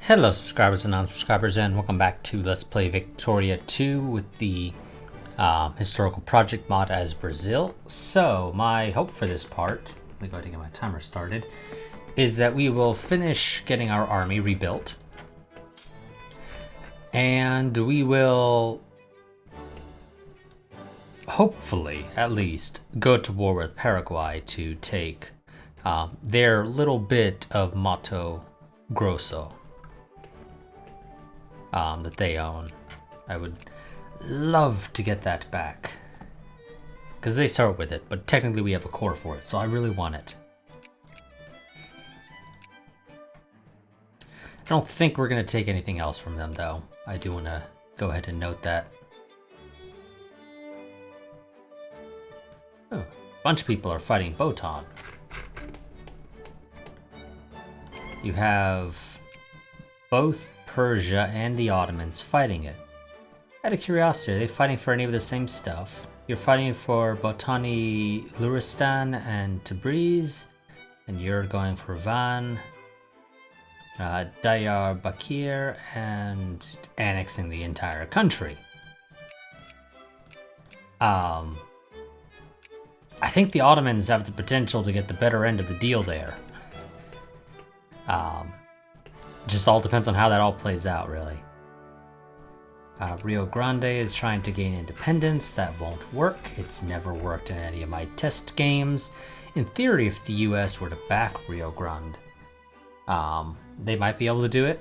Hello subscribers and non-subscribers, and welcome back to Let's Play Victoria 2 with the historical project mod as Brazil. So my hope for this part, let me go ahead and get my timer started, is that we will finish getting our army rebuilt. And we will hopefully, at least, go to war with Paraguay to take their little bit of Mato Grosso that they own. I would love to get that back, because they start with it, but technically we have a core for it, so I really want it. I don't think we're going to take anything else from them, though. I do want to go ahead and note that. Oh, a bunch of people are fighting Botan. You have both Persia and the Ottomans fighting it. Out of curiosity, are they fighting for any of the same stuff? You're fighting for Botani, Luristan, and Tabriz, and you're going for Van, Diyarbakir, and annexing the entire country. I think the Ottomans have the potential to get the better end of the deal there. Just all depends on how that all plays out, really. Rio Grande is trying to gain independence. That won't work. It's never worked in any of my test games. In theory, if the US were to back Rio Grande, they might be able to do it.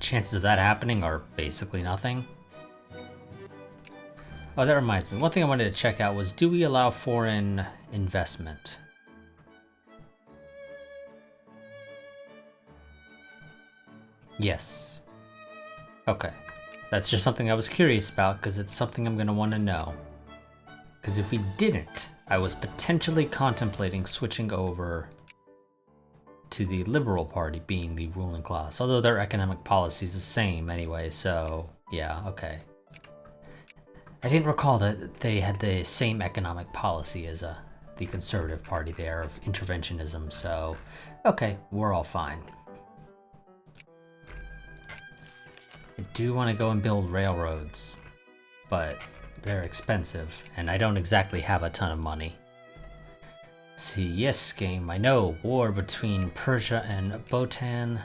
Chances of that happening are basically nothing. Oh, that reminds me. One thing I wanted to check out was, do we allow foreign investment? Yes. Okay. That's just something I was curious about, because it's something I'm going to want to know. Because if we didn't, I was potentially contemplating switching over to the Liberal Party being the ruling class. Although their economic policy is the same anyway, so yeah, okay. I didn't recall that they had the same economic policy as the Conservative Party there of interventionism, so okay, we're all fine. I do want to go and build railroads, but they're expensive, and I don't exactly have a ton of money. See, yes, game, I know, war between Persia and Botan.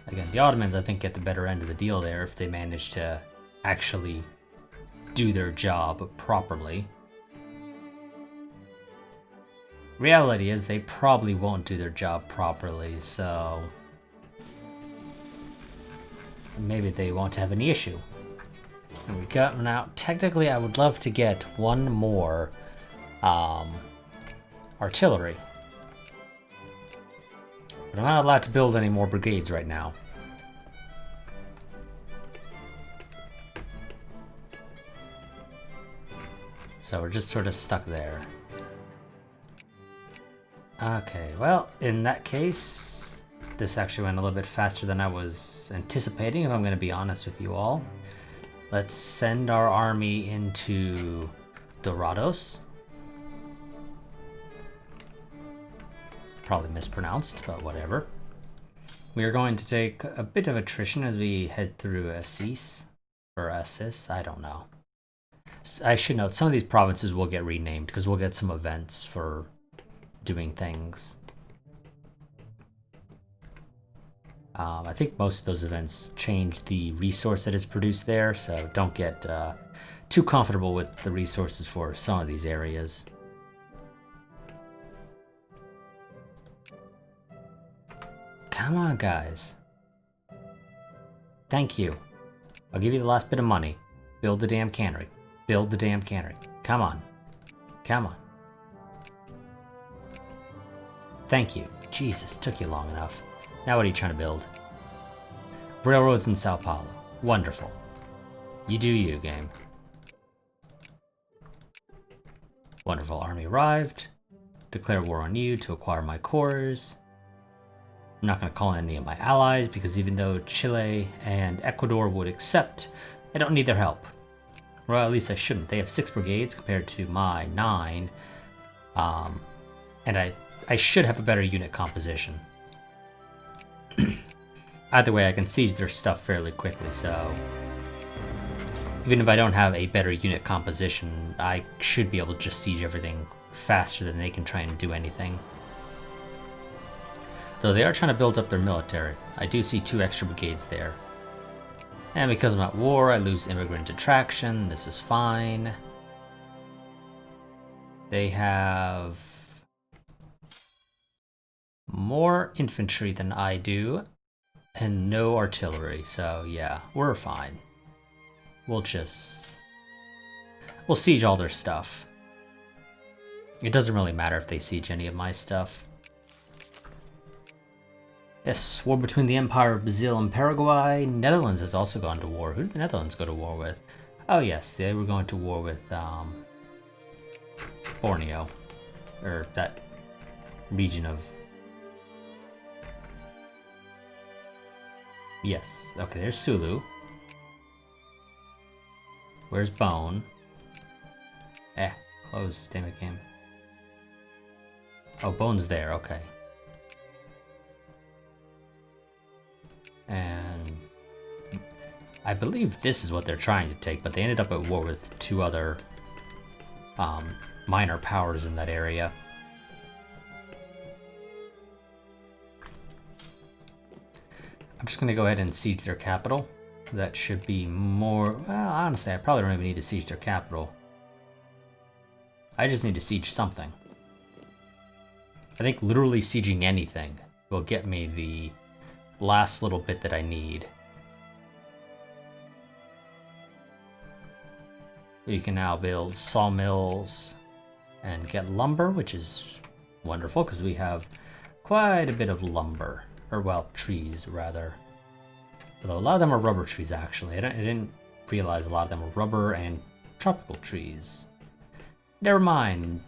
Again, the Ottomans, I think, get the better end of the deal there if they manage to actually do their job properly. Reality is they probably won't do their job properly, so maybe they won't have any issue. And we got now. Technically, I would love to get one more artillery, but I'm not allowed to build any more brigades right now. So we're just sort of stuck there. Okay, well, in that case, this actually went a little bit faster than I was anticipating, if I'm going to be honest with you all. Let's send our army into Dorados. Probably mispronounced, but whatever. We are going to take a bit of attrition as we head through Assis, or Assis, I don't know. I should note, some of these provinces will get renamed, because we'll get some events for doing things. I think most of those events change the resource that is produced there, so don't get too comfortable with the resources for some of these areas. Come on, guys. Thank you. I'll give you the last bit of money. Build the damn cannery. Build the damn cannery. Come on. Come on. Thank you. Jesus, took you long enough. Now what are you trying to build? Railroads in Sao Paulo. Wonderful. You do you, game. Wonderful. Army arrived. Declare war on you to acquire my cores. I'm not going to call in any of my allies, because even though Chile and Ecuador would accept, I don't need their help. Well, at least I shouldn't. They have 6 brigades compared to my 9. And I I should have a better unit composition. Either way, I can siege their stuff fairly quickly, so... Even if I don't have a better unit composition, I should be able to just siege everything faster than they can try and do anything. So they are trying to build up their military. I do see 2 extra brigades there. And because I'm at war, I lose immigrant attraction. This is fine. They have more infantry than I do, and no artillery, so yeah, we're fine. We'll siege all their stuff. It doesn't really matter if they siege any of my stuff. Yes, war between the Empire of Brazil and Paraguay. Netherlands has also gone to war. Who did the Netherlands go to war with? Oh yes, they were going to war with Borneo, or that region of... Yes, okay, there's Sulu. Where's Bone? Close, damn it game. Oh, Bone's there, okay. And I believe this is what they're trying to take, but they ended up at war with 2 other minor powers in that area. I'm just going to go ahead and siege their capital. That should be more... Well, honestly, I probably don't even need to siege their capital. I just need to siege something. I think literally sieging anything will get me the last little bit that I need. We can now build sawmills and get lumber, which is wonderful because we have quite a bit of lumber. Or, well, trees, rather. Although a lot of them are rubber trees, actually. I didn't realize a lot of them were rubber and tropical trees. Never mind.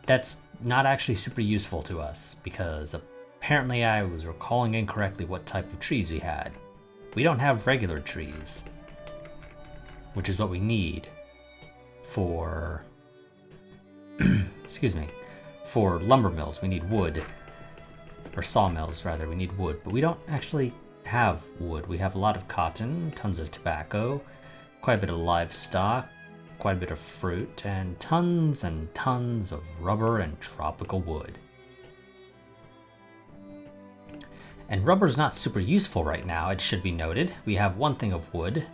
That's not actually super useful to us, because apparently I was recalling incorrectly what type of trees we had. We don't have regular trees, which is what we need for... excuse me. For lumber mills, we need wood. Or sawmills, rather. We need wood, but we don't actually have wood. We have a lot of cotton, tons of tobacco, quite a bit of livestock, quite a bit of fruit, and tons of rubber and tropical wood. And rubber's not super useful right now, it should be noted. We have 1 thing of wood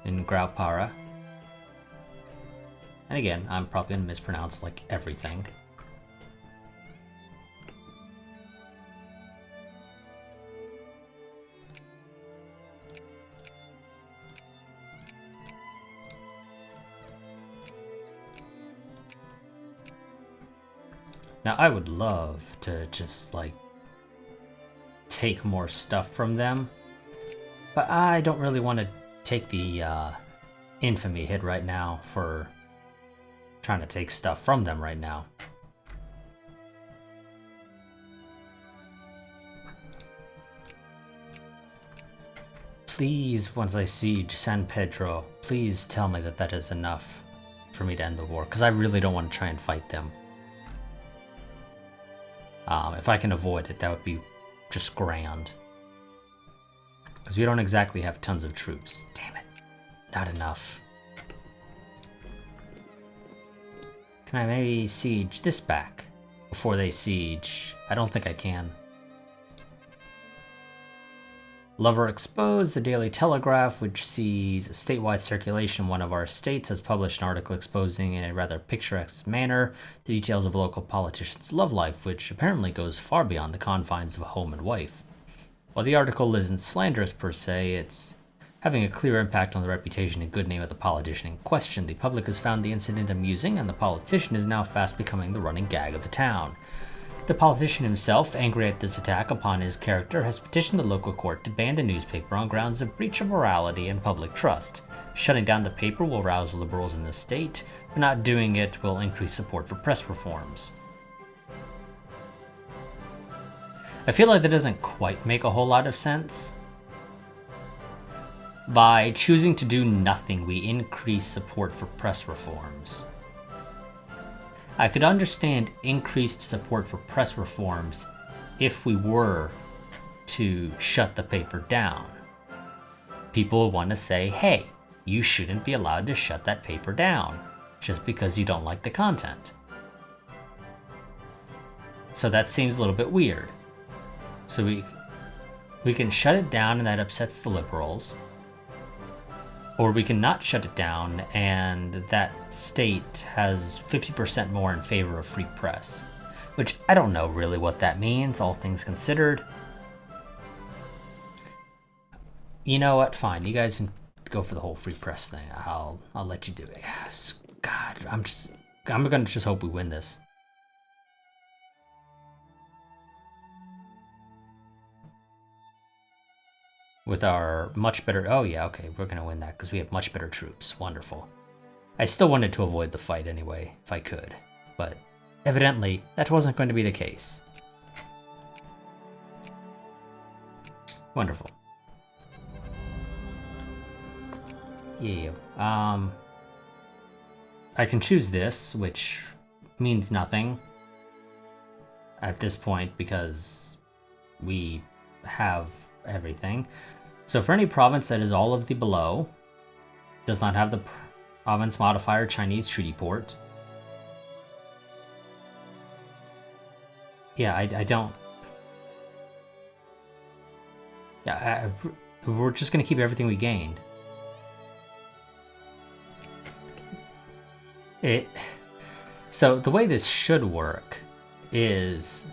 in Graupara. And again, I'm probably going to mispronounce like everything. Now, I would love to just, like, take more stuff from them, but I don't really want to take the infamy hit right now for trying to take stuff from them right now. Please, once I siege San Pedro, please tell me that that is enough for me to end the war, because I really don't want to try and fight them. If I can avoid it, that would be just grand. Because we don't exactly have tons of troops. Damn it. Not enough. Can I maybe siege this back before they siege? I don't think I can. Lover exposed, the Daily Telegraph, which sees a statewide circulation in one of our states, has published an article exposing in a rather picturesque manner the details of a local politician's love life, which apparently goes far beyond the confines of a home and wife. While the article isn't slanderous per se, it's having a clear impact on the reputation and good name of the politician in question. The public has found the incident amusing, and the politician is now fast becoming the running gag of the town. The politician himself, angry at this attack upon his character, has petitioned the local court to ban the newspaper on grounds of breach of morality and public trust. Shutting down the paper will rouse liberals in the state, but not doing it will increase support for press reforms. I feel like that doesn't quite make a whole lot of sense. By choosing to do nothing, we increase support for press reforms. I could understand increased support for press reforms if we were to shut the paper down. People want to say, hey, you shouldn't be allowed to shut that paper down just because you don't like the content. So that seems a little bit weird. So we can shut it down and that upsets the liberals. Or we can not shut it down and that state has 50% more in favor of free press. Which I don't know really what that means, all things considered. You know what? Fine. You guys can go for the whole free press thing. I'll let you do it. God, I'm gonna just hope we win this. With our much better... Oh yeah, okay, we're gonna win that because we have much better troops. Wonderful. I still wanted to avoid the fight anyway, if I could. But evidently, that wasn't going to be the case. Wonderful. Yeah, I can choose this, which means nothing at this point because we have everything. So for any province that is all of the below, does not have the province modifier Chinese treaty port. Yeah, I don't... Yeah, we're just going to keep everything we gained. So the way this should work is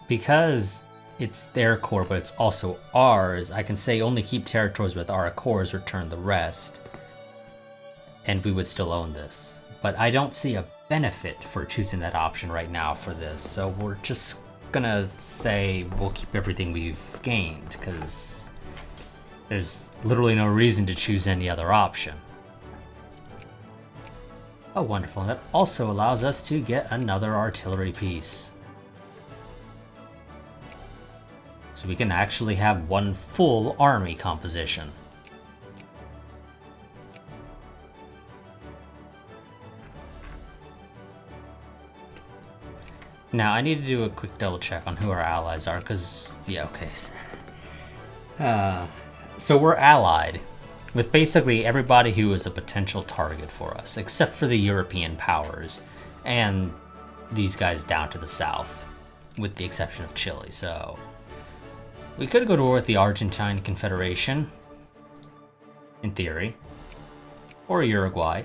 because it's their core, but it's also ours. I can say only keep territories with our cores, return the rest, and we would still own this. But I don't see a benefit for choosing that option right now for this, so we're just gonna say we'll keep everything we've gained, because there's literally no reason to choose any other option. Oh, wonderful. And that also allows us to get another artillery piece. So we can actually have one full army composition. Now, I need to do a quick double check on who our allies are, because, yeah, okay. So we're allied with basically everybody who is a potential target for us, except for the European powers and these guys down to the south, with the exception of Chile. So we could go to war with the Argentine Confederation, in theory, or Uruguay.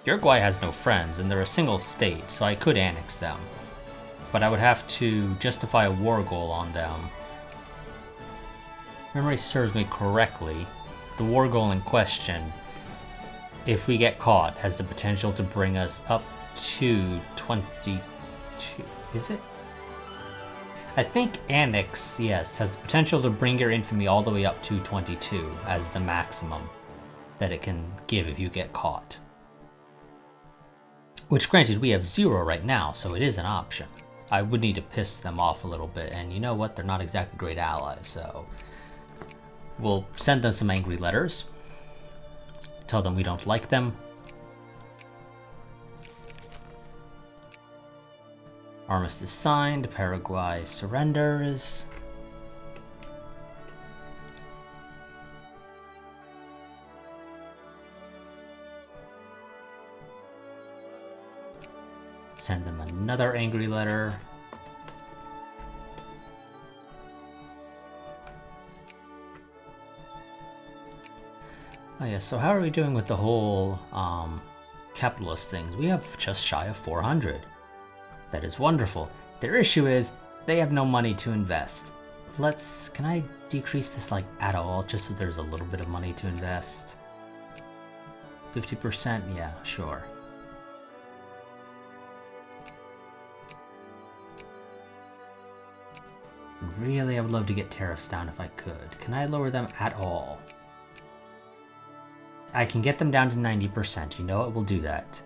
Uruguay has no friends, and they're a single state, so I could annex them. But I would have to justify a war goal on them. If memory serves me correctly, the war goal in question, if we get caught, has the potential to bring us up to 22. Is it? I think annex, yes, has the potential to bring your infamy all the way up to 22 as the maximum that it can give if you get caught. Which, granted, we have 0 right now, so it is an option. I would need to piss them off a little bit, and you know what? They're not exactly great allies, so we'll send them some angry letters. Tell them we don't like them. Armistice signed. Paraguay surrenders. Send them another angry letter. Oh yeah, so how are we doing with the whole capitalist things? We have just shy of 400. That is wonderful. Their issue is they have no money to invest. Can I decrease this like at all, just so there's a little bit of money to invest? 50%? Yeah, sure. Really, I would love to get tariffs down if I could. Can I lower them at all? I can get them down to 90%. You know what? We'll do that.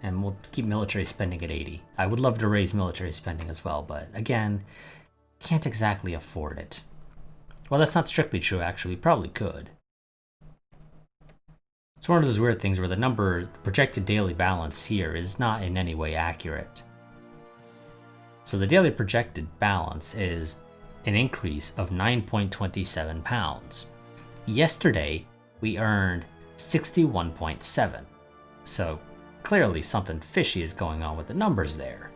And we'll keep military spending at 80. I would love to raise military spending as well, but again, can't exactly afford it. Well, that's not strictly true, actually. We probably could. It's one of those weird things where the projected daily balance here is not in any way accurate. So the daily projected balance is an increase of 9.27 pounds. Yesterday, we earned 61.7. So clearly something fishy is going on with the numbers there.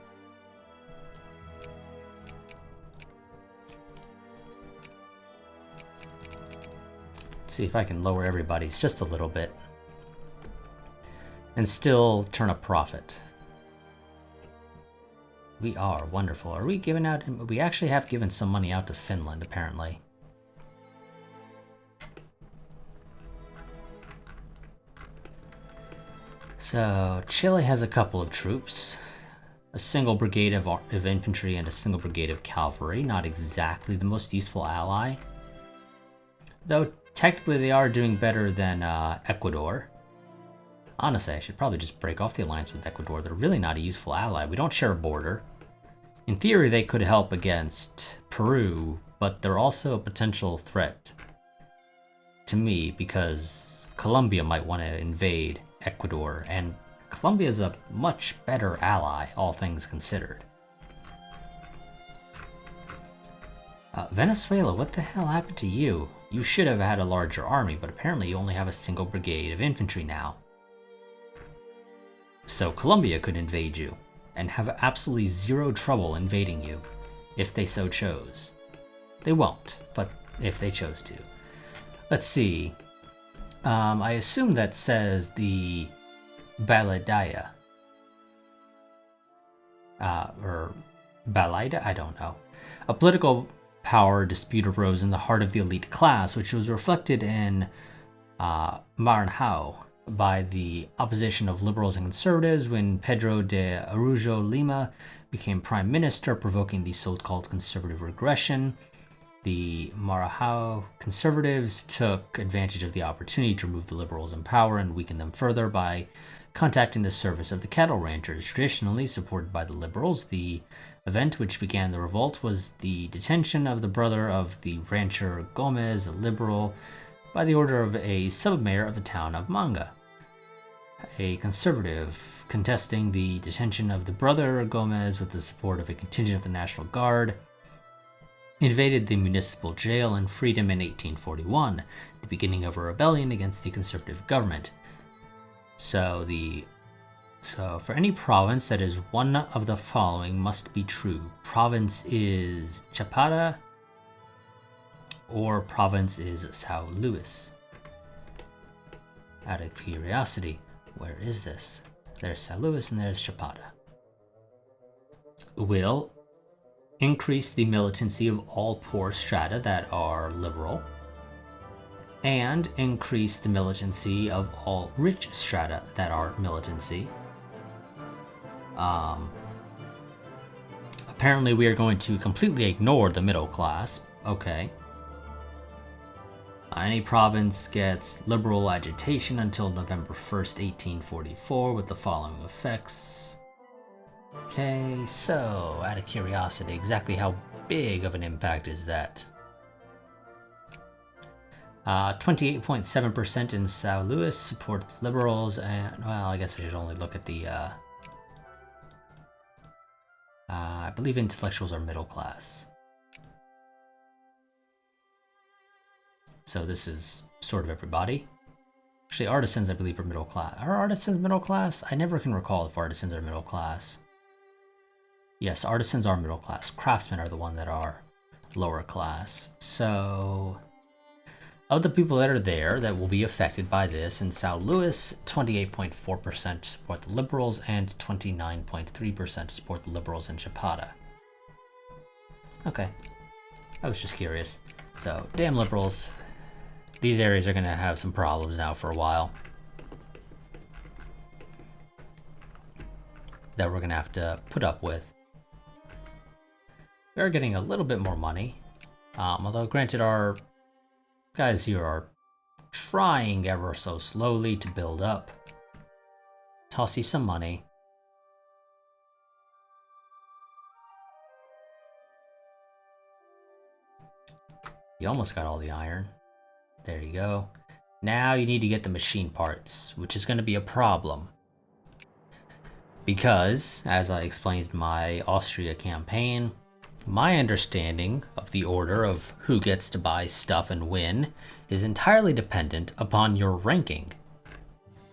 Let's see if I can lower everybody's just a little bit and still turn a profit. We are wonderful. Are we giving out? We actually have given some money out to Finland, apparently. So Chile has a couple of troops, a single brigade of infantry and a single brigade of cavalry. Not exactly the most useful ally, though technically they are doing better than Ecuador. Honestly, I should probably just break off the alliance with Ecuador. They're really not a useful ally. We don't share a border. In theory, they could help against Peru, but they're also a potential threat to me because Colombia might want to invade Ecuador, and Colombia is a much better ally, all things considered. Venezuela, what the hell happened to you? You should have had a larger army, but apparently you only have a single brigade of infantry now. So Colombia could invade you and have absolutely zero trouble invading you if they so chose. They won't, but if they chose to. Let's see. I assume that says the Baladaya. Or Balida? I don't know. A political power dispute arose in the heart of the elite class, which was reflected in Maranhão by the opposition of liberals and conservatives when Pedro de Araujo Lima became prime minister, provoking the so-called conservative regression. The Maranhão conservatives took advantage of the opportunity to remove the liberals in power and weaken them further by contacting the service of the cattle ranchers, traditionally supported by the liberals. The event which began the revolt was the detention of the brother of the rancher Gomez, a liberal, by the order of a sub-mayor of the town of Manga. A conservative, contesting the detention of the brother Gomez with the support of a contingent of the National Guard, invaded the municipal jail and freed him in 1841, the beginning of a rebellion against the conservative government. So for any province that is one of the following must be true. Province is Chapada, or province is São Luís. Out of curiosity, where is this? There's São Luís and there's Chapada. Will increase the militancy of all poor strata that are liberal, and increase the militancy of all rich strata that are militancy. Apparently we are going to completely ignore the middle class. Okay. Any province gets liberal agitation until November 1st, 1844, with the following effects. Okay, so out of curiosity, exactly how big of an impact is that? 28.7% in São Luís support liberals, and well, I guess I should only look at the I believe intellectuals are middle class. So this is sort of everybody. Actually, artisans, I believe, are middle class. Are artisans middle class? I never can recall if artisans are middle class. Yes, artisans are middle class. Craftsmen are the one that are lower class. So, of the people that are there that will be affected by this, in São Luís, 28.4% support the liberals and 29.3% support the liberals in Chapada. Okay, I was just curious. So, damn liberals. These areas are going to have some problems now for a while that we're going to have to put up with. We are getting a little bit more money, although granted our guys here are trying ever so slowly to build up. Toss you some money. You almost got all the iron. There you go. Now you need to get the machine parts, which is going to be a problem. Because, as I explained in my Austria campaign, my understanding of the order of who gets to buy stuff and when is entirely dependent upon your ranking.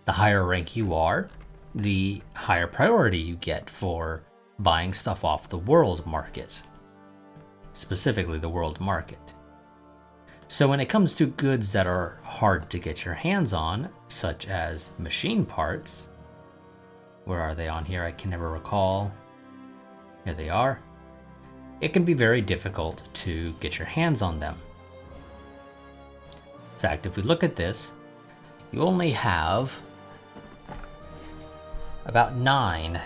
The higher rank you are, the higher priority you get for buying stuff off the world market. Specifically the world market. So when it comes to goods that are hard to get your hands on, such as machine parts, where are they on here? I can never recall. Here they are. It can be very difficult to get your hands on them. In fact, if we look at this, you only have about 9.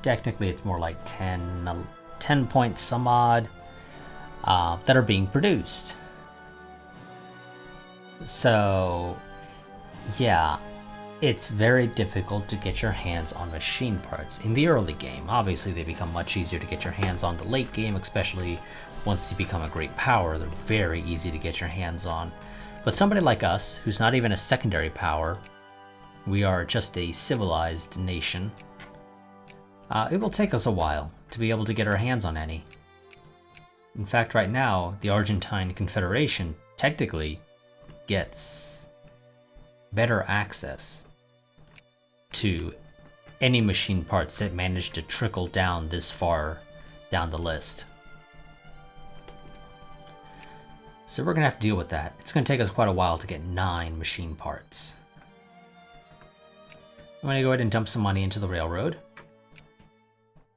Technically, it's more like 10 points some odd that are being produced. So, yeah, it's very difficult to get your hands on machine parts in the early game. Obviously, they become much easier to get your hands on the late game, especially once you become a great power. They're very easy to get your hands on. But somebody like us, who's not even a secondary power, we are just a civilized nation, it will take us a while to be able to get our hands on any. In fact, right now, the Argentine Confederation technically gets better access to any machine parts that manage to trickle down this far down the list. So we're gonna have to deal with that. It's gonna take us quite a while to get 9 machine parts. I'm gonna go ahead and dump some money into the railroad,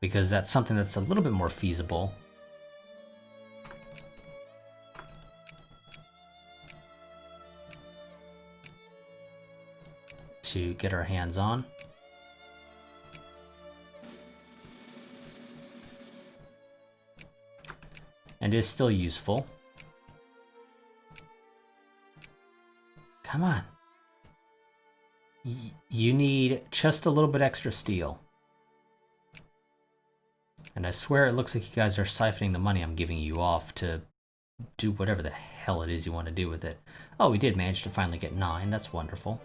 because that's something that's a little bit more feasible. To get our hands on. And is still useful. Come on. You need just a little bit extra steel. And I swear it looks like you guys are siphoning the money I'm giving you off to do whatever the hell it is you want to do with it. Oh, we did manage to finally get 9. That's wonderful.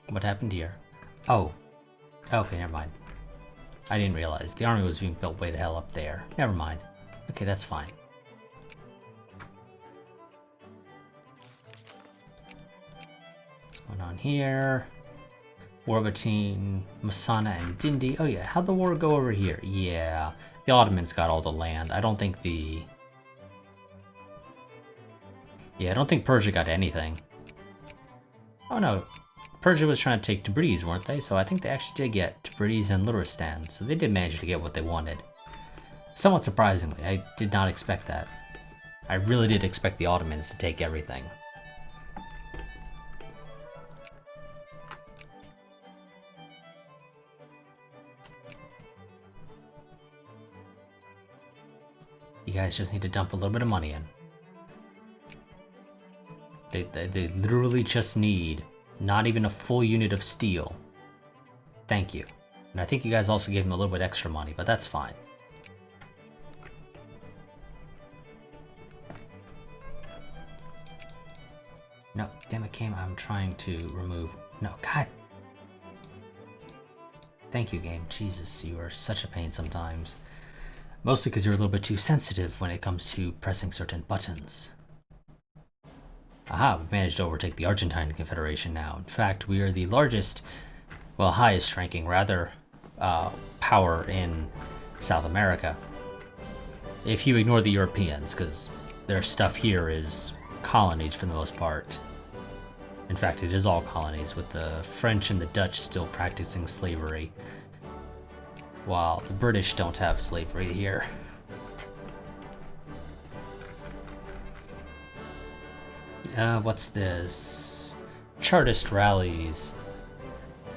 What happened here? Oh. Okay, never mind. I didn't realize. The army was being built way the hell up there. Never mind. Okay, that's fine. What's going on here? War between Masana and Dindi. Oh yeah, how'd the war go over here? Yeah, the Ottomans got all the land. I don't think the... Yeah, I don't think Persia got anything. Oh no, Persia was trying to take Tabriz, weren't they? So I think they actually did get Tabriz and Luristan. So they did manage to get what they wanted. Somewhat surprisingly, I did not expect that. I really did expect the Ottomans to take everything. You guys just need to dump a little bit of money in. They literally just need not even a full unit of steel. Thank you. And I think you guys also gave them a little bit extra money, but that's fine. No, damn it, game. I'm trying to remove... No, God. Thank you, game. Jesus, you are such a pain sometimes. Mostly because you're a little bit too sensitive when it comes to pressing certain buttons. Aha, we've managed to overtake the Argentine Confederation now. In fact, we are the largest, well, highest ranking, rather, power in South America. If you ignore the Europeans, because their stuff here is colonies for the most part. In fact, it is all colonies, with the French and the Dutch still practicing slavery, while the British don't have slavery here. What's this? Chartist rallies.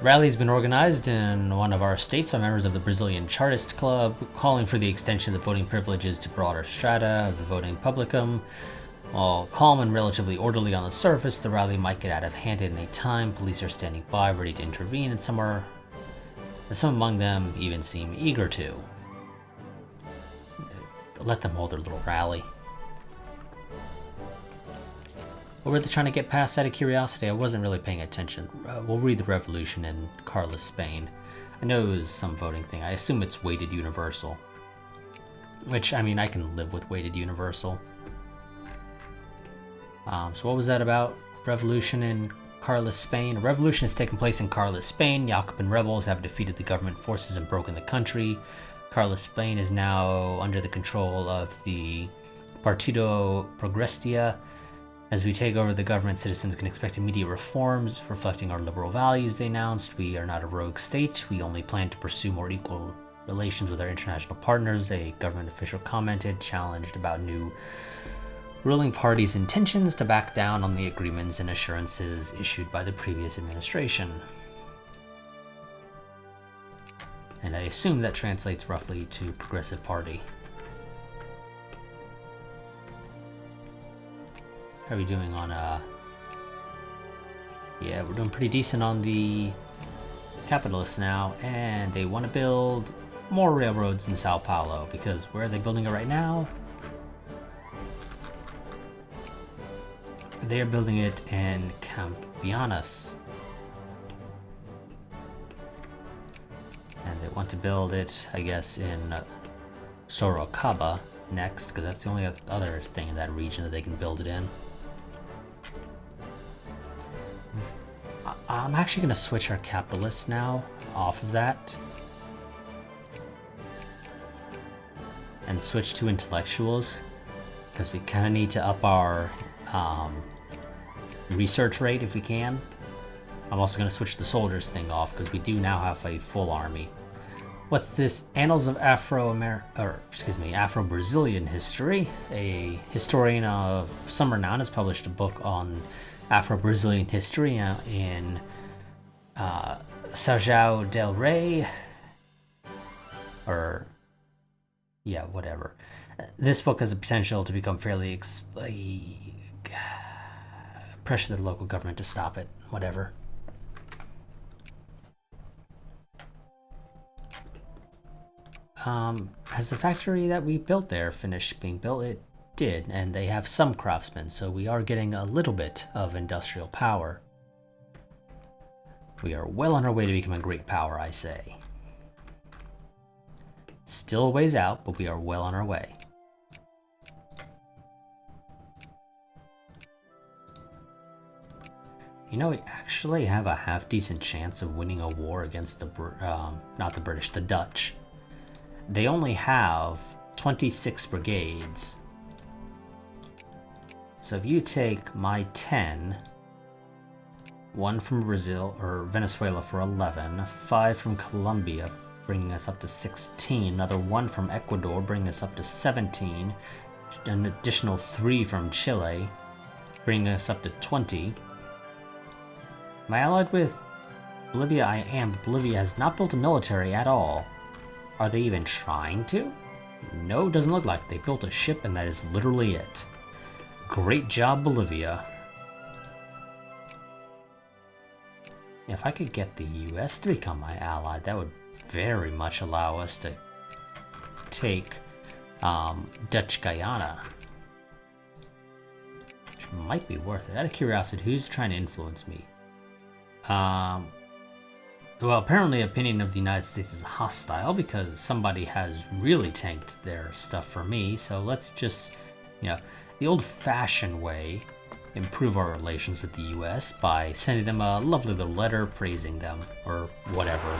Rally's been organized in one of our states by members of the Brazilian Chartist Club, calling for the extension of the voting privileges to broader strata of the voting publicum. While calm and relatively orderly on the surface, the rally might get out of hand at any time. Police are standing by, ready to intervene, and some among them even seem eager to. Let them hold their little rally. What were they trying to get past out of curiosity? I wasn't really paying attention. We'll read the revolution in Carlos, Spain. I know it was some voting thing. I assume it's weighted universal. Which, I mean, I can live with weighted universal. So what was that about? Revolution in Carlos, Spain. A revolution has taken place in Carlos, Spain. Jacobin rebels have defeated the government forces and broken the country. Carlos, Spain is now under the control of the Partido Progresista. As we take over the government, citizens can expect immediate reforms reflecting our liberal values, they announced. We are not a rogue state. We only plan to pursue more equal relations with our international partners, a government official commented, challenged about new ruling party's intentions to back down on the agreements and assurances issued by the previous administration. And I assume that translates roughly to Progressive Party. How are we doing on yeah, we're doing pretty decent on the capitalists now, and they want to build more railroads in Sao Paulo, because where are they building it right now? They are building it in Campinas. And they want to build it, I guess, in Sorocaba next, because that's the only other thing in that region that they can build it in. I'm actually going to switch our capitalists now off of that and switch to intellectuals, because we kind of need to up our research rate if we can. I'm also going to switch the soldiers thing off because we do now have a full army. What's this? Annals of Afro-Brazilian history. A historian of some renown has published a book on Afro-Brazilian history in São del Rei, or yeah, whatever. This book has the potential to become fairly pressure the local government to stop it. Whatever. Has the factory that we built there finished being built? It did, and they have some craftsmen, so we are getting a little bit of industrial power. We are well on our way to becoming a great power, I say. Still a ways out, but we are well on our way. You know, we actually have a half-decent chance of winning a war against the, not the British, the Dutch. They only have 26 brigades. So if you take my 10, 1 from Brazil, or Venezuela for 11, 5 from Colombia, bringing us up to 16, another 1 from Ecuador, bringing us up to 17, an additional 3 from Chile, bringing us up to 20. Am I allied with Bolivia? I am, but Bolivia has not built a military at all. Are they even trying to? No, doesn't look like. They built a ship and that is literally it. Great job, Bolivia. If I could get the US to become my ally, that would very much allow us to take Dutch Guyana. Which might be worth it. Out of curiosity, who's trying to influence me? Well, apparently opinion of the United States is hostile because somebody has really tanked their stuff for me. So let's just, you know, the old-fashioned way, improve our relations with the US by sending them a lovely little letter praising them or whatever.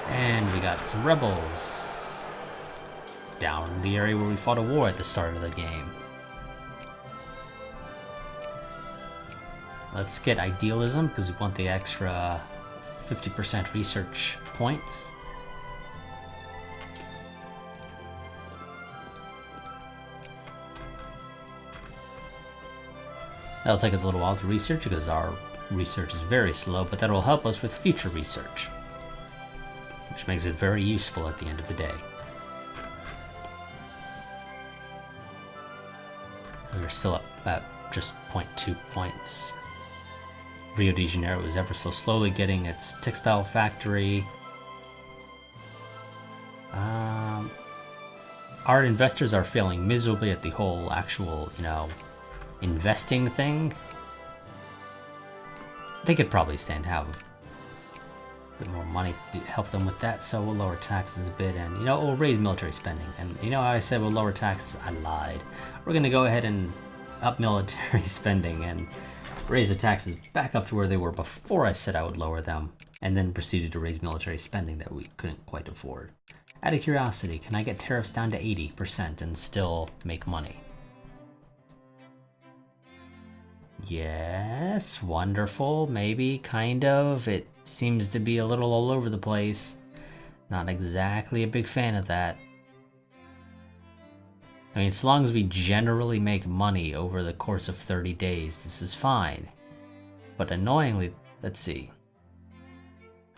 And we got some rebels down in the area where we fought a war at the start of the game. Let's get idealism because we want the extra 50% research points. That'll take us a little while to research because our research is very slow, but that will help us with future research, which makes it very useful at the end of the day. We're still up at just 0.2 points. Rio de Janeiro is ever so slowly getting its textile factory. Our investors are failing miserably at the whole actual, you know, investing thing, they could probably stand to have a bit more money to help them with that, so we'll lower taxes a bit, and you know, we'll raise military spending. And you know how I said we'll lower taxes? I lied. We're gonna go ahead and up military spending and raise the taxes back up to where they were before I said I would lower them, and then proceeded to raise military spending that we couldn't quite afford. Out of curiosity, can I get tariffs down to 80% and still make money? Yes, wonderful, maybe, kind of. It seems to be a little all over the place. Not exactly a big fan of that. I mean, as long as we generally make money over the course of 30 days, this is fine. But annoyingly, let's see.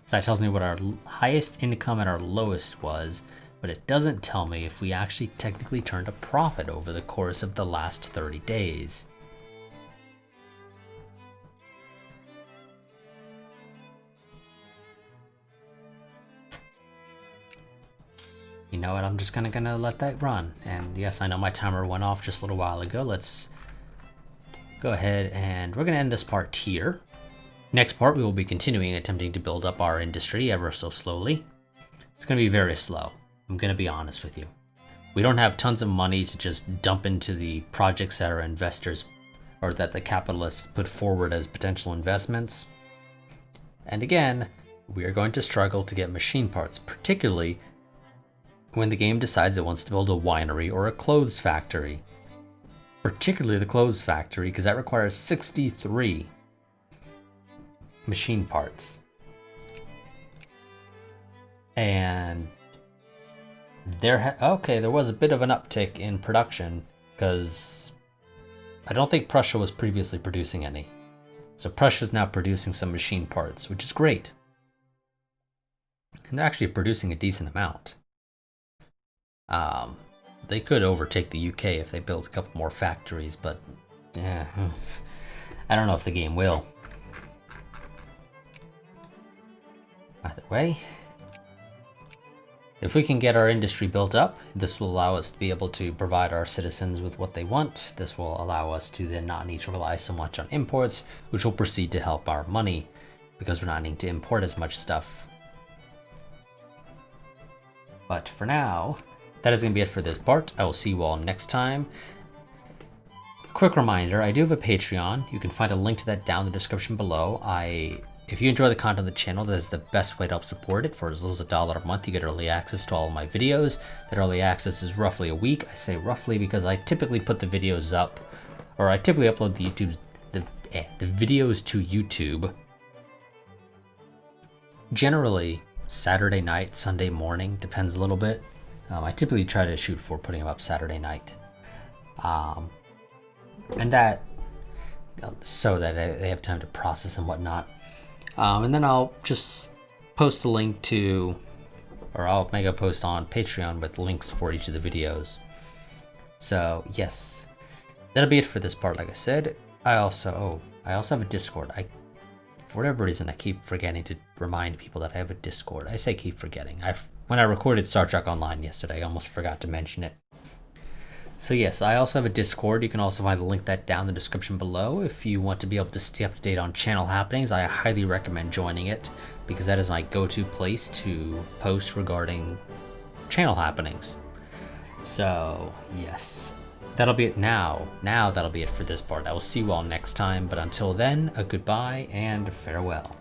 So that tells me what our highest income and our lowest was, but it doesn't tell me if we actually technically turned a profit over the course of the last 30 days. You know what, I'm just gonna let that run. And yes, I know my timer went off just a little while ago. Let's go ahead and we're gonna end this part here. Next part, we will be continuing attempting to build up our industry ever so slowly. It's gonna be very slow, I'm gonna be honest with you. We don't have tons of money to just dump into the projects that our investors or that the capitalists put forward as potential investments. And again, we are going to struggle to get machine parts, particularly when the game decides it wants to build a winery or a clothes factory. Particularly the clothes factory, because that requires 63 machine parts. And there was a bit of an uptick in production, because I don't think Prussia was previously producing any. So Prussia's now producing some machine parts, which is great. And they're actually producing a decent amount. They could overtake the UK if they built a couple more factories, but yeah, I don't know if the game will. Either way, if we can get our industry built up, this will allow us to be able to provide our citizens with what they want. This will allow us to then not need to rely so much on imports, which will proceed to help our money because we're not needing to import as much stuff. But for now, that is going to be it for this part. I will see you all next time. Quick reminder, I do have a Patreon. You can find a link to that down in the description below. If you enjoy the content of the channel, that is the best way to help support it. For as little as $1 a month, you get early access to all of my videos. That early access is roughly a week. I say roughly because I typically put the videos up, or I typically upload the videos to YouTube. Generally, Saturday night, Sunday morning, depends a little bit. I typically try to shoot for putting them up Saturday night. And that, so that they have time to process and whatnot. And then I'll just post a link to, or I'll make a post on Patreon with links for each of the videos. So yes, that'll be it for this part. Like I said, I also have a Discord. For whatever reason, I keep forgetting to remind people that I have a Discord. I say keep forgetting. When I recorded Star Trek Online yesterday, I almost forgot to mention it. So yes, I also have a Discord. You can also find the link that down in the description below. If you want to be able to stay up to date on channel happenings, I highly recommend joining it because that is my go-to place to post regarding channel happenings. So yes, that'll be it now. Now that'll be it for this part. I will see you all next time, but until then, a goodbye and farewell.